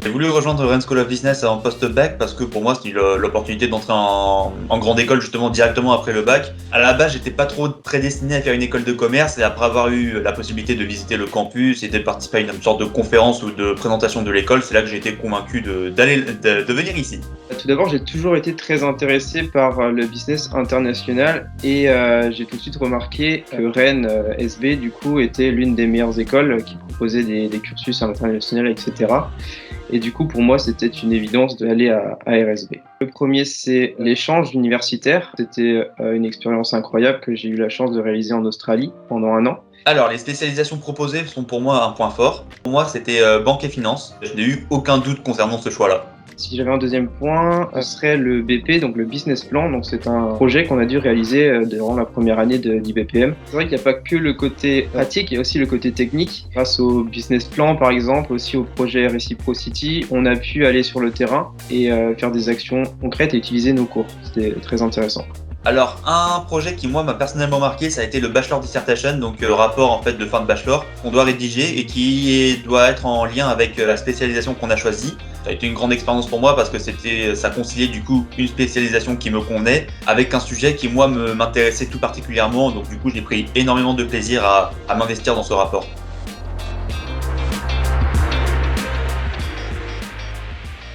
J'ai voulu rejoindre Rennes School of Business en post-bac parce que pour moi, c'était l'opportunité d'entrer en grande école justement directement après le bac. À la base, j'étais pas trop prédestiné à faire une école de commerce et après avoir eu la possibilité de visiter le campus et de participer à une sorte de conférence ou de présentation de l'école, c'est là que j'ai été convaincu de venir ici. Tout d'abord, j'ai toujours été très intéressé par le business international et j'ai tout de suite remarqué que Rennes SB du coup était l'une des meilleures écoles qui proposait des cursus internationaux, etc. Et du coup, pour moi, c'était une évidence d'aller à RSB. Le premier, c'est l'échange universitaire. C'était une expérience incroyable que j'ai eu la chance de réaliser en Australie pendant 1 an. Alors, les spécialisations proposées sont pour moi un point fort. Pour moi, c'était banque et finance. Je n'ai eu aucun doute concernant ce choix-là. Si j'avais un deuxième point, ce serait le BP, donc le business plan. Donc c'est un projet qu'on a dû réaliser durant la première année d'IBPM. C'est vrai qu'il n'y a pas que le côté pratique, il y a aussi le côté technique. Grâce au business plan, par exemple, aussi au projet Reciprocity, on a pu aller sur le terrain et faire des actions concrètes et utiliser nos cours. C'était très intéressant. Alors, un projet qui, moi, m'a personnellement marqué, ça a été le Bachelor Dissertation, donc le rapport en fait de fin de bachelor qu'on doit rédiger et qui doit être en lien avec la spécialisation qu'on a choisie. Ça a été une grande expérience pour moi parce que ça conciliait du coup une spécialisation qui me convenait avec un sujet qui, moi, m'intéressait tout particulièrement. Donc, du coup, j'ai pris énormément de plaisir à m'investir dans ce rapport.